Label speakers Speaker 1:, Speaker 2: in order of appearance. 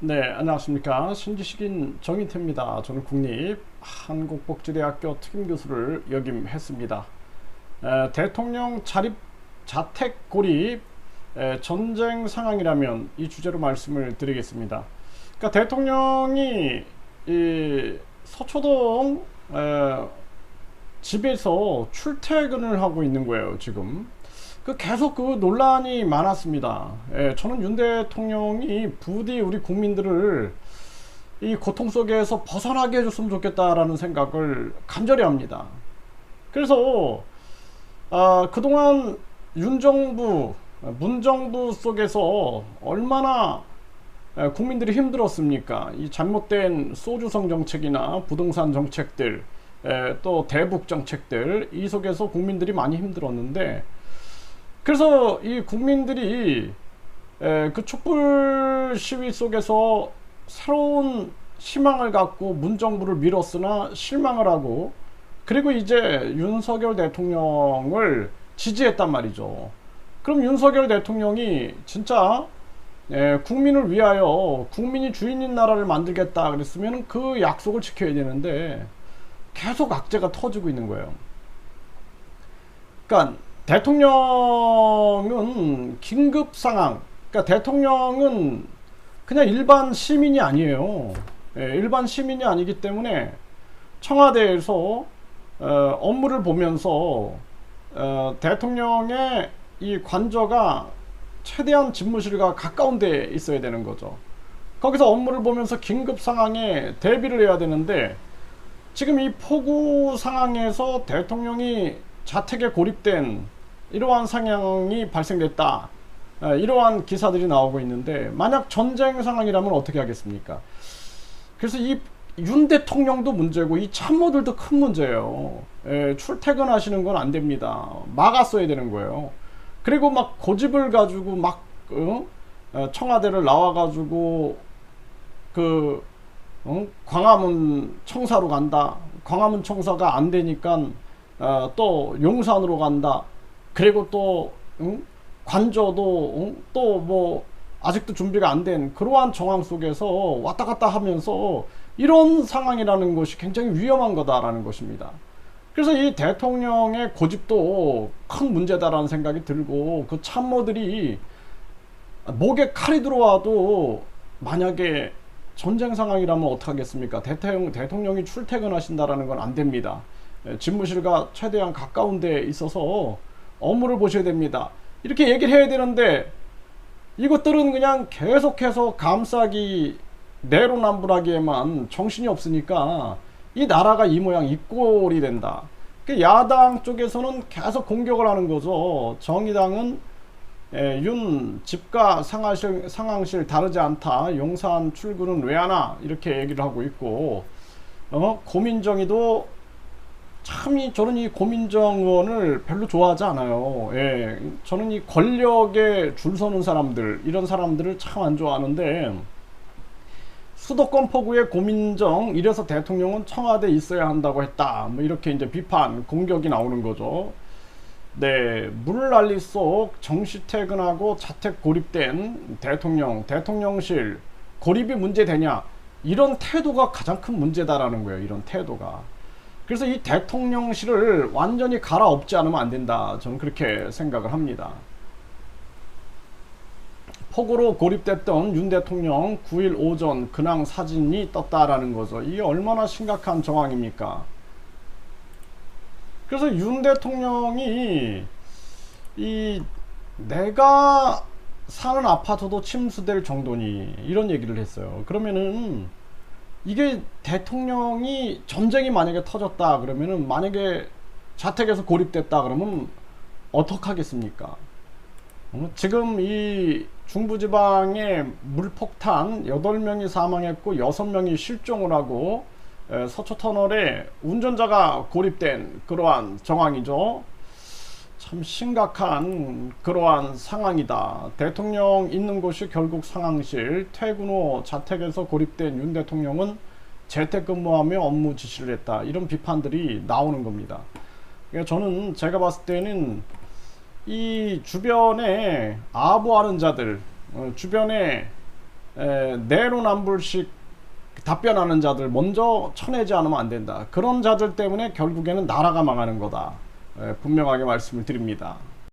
Speaker 1: 네, 안녕하십니까. 신지식인 정인태입니다. 저는 국립한국복지대학교 특임교수를 역임했습니다. 대통령 자택 고립, 전쟁 상황이라면 이 주제로 말씀을 드리겠습니다. 그러니까 대통령이 이 서초동 집에서 출퇴근을 하고 있는 거예요, 지금. 계속 논란이 많았습니다. 저는 윤 대통령이 부디 우리 국민들을 이 고통 속에서 벗어나게 해줬으면 좋겠다라는 생각을 간절히 합니다. 그래서 그동안 문정부 속에서 얼마나 국민들이 힘들었습니까? 이 잘못된 소주성 정책이나 부동산 정책들, 또 대북 정책들, 이 속에서 국민들이 많이 힘들었는데, 그래서 이 국민들이 그 촛불 시위 속에서 새로운 희망을 갖고 문정부를 밀었으나 실망을 하고, 그리고 이제 윤석열 대통령을 지지했단 말이죠. 그럼 윤석열 대통령이 진짜 국민을 위하여 국민이 주인인 나라를 만들겠다 그랬으면 그 약속을 지켜야 되는데 계속 악재가 터지고 있는 거예요. 그러니까 대통령은 긴급 상황, 그러니까 대통령은 그냥 일반 시민이 아니에요. 일반 시민이 아니기 때문에 청와대에서 업무를 보면서 대통령의 이 관저가 최대한 집무실과 가까운 데에 있어야 되는 거죠. 거기서 업무를 보면서 긴급 상황에 대비를 해야 되는데, 지금 이 폭우 상황에서 대통령이 자택에 고립된 이러한 상황이 발생됐다, 이러한 기사들이 나오고 있는데, 만약 전쟁 상황이라면 어떻게 하겠습니까? 그래서 이 윤 대통령도 문제고 이 참모들도 큰 문제예요. 출퇴근하시는 건 안 됩니다. 막았어야 되는 거예요. 그리고 막 고집을 가지고 청와대를 나와가지고 광화문 청사로 간다. 광화문 청사가 안 되니까 또 용산으로 간다. 그리고 또 관저도 또 뭐 아직도 준비가 안 된 그러한 정황 속에서 왔다 갔다 하면서 이런 상황이라는 것이 굉장히 위험한 거다라는 것입니다. 그래서 이 대통령의 고집도 큰 문제다라는 생각이 들고, 그 참모들이 목에 칼이 들어와도 만약에 전쟁 상황이라면 어떡하겠습니까? 대통령이 출퇴근하신다라는 건 안 됩니다. 집무실과 최대한 가까운 데에 있어서 업무를 보셔야 됩니다. 이렇게 얘기를 해야 되는데, 이것들은 그냥 계속해서 감싸기, 내로남불하기에만 정신이 없으니까 이 나라가 이 모양 이 꼴이 된다. 야당 쪽에서는 계속 공격을 하는 거죠. 정의당은 윤 집가 상황실 다르지 않다, 용산 출근은 왜 하나, 이렇게 얘기를 하고 있고, 고민정의도 저는 이 고민정 의원을 별로 좋아하지 않아요. 저는 이 권력에 줄 서는 사람들, 이런 사람들을 참 안 좋아하는데, 수도권 포구의 고민정, 이래서 대통령은 청와대에 있어야 한다고 했다, 뭐 이렇게 이제 비판, 공격이 나오는 거죠. 네, 물난리 속 정시 퇴근하고 자택 고립된 대통령실 고립이 문제되냐, 이런 태도가 가장 큰 문제다라는 거예요. 이런 태도가. 그래서 이 대통령실을 완전히 갈아엎지 않으면 안 된다, 저는 그렇게 생각을 합니다. 폭우로 고립됐던 윤 대통령 9일 오전 근황 사진이 떴다라는 거죠. 이게 얼마나 심각한 정황입니까? 그래서 윤 대통령이 내가 사는 아파트도 침수될 정도니, 이런 얘기를 했어요. 그러면은 이게 대통령이 전쟁이 만약에 터졌다 그러면은, 만약에 자택에서 고립됐다 그러면 어떡하겠습니까? 지금 이 중부지방의 물폭탄 8명이 사망했고 6명이 실종을 하고 서초터널에 운전자가 고립된 그러한 정황이죠. 참 심각한 그러한 상황이다. 대통령 있는 곳이 결국 상황실, 퇴근 후 자택에서 고립된 윤 대통령은 재택근무하며 업무 지시를 했다, 이런 비판들이 나오는 겁니다. 그러니까 저는, 제가 봤을 때는 이 주변에 아부하는 자들, 주변에 내로남불식 답변하는 자들 먼저 쳐내지 않으면 안 된다. 그런 자들 때문에 결국에는 나라가 망하는 거다. 분명하게 말씀을 드립니다.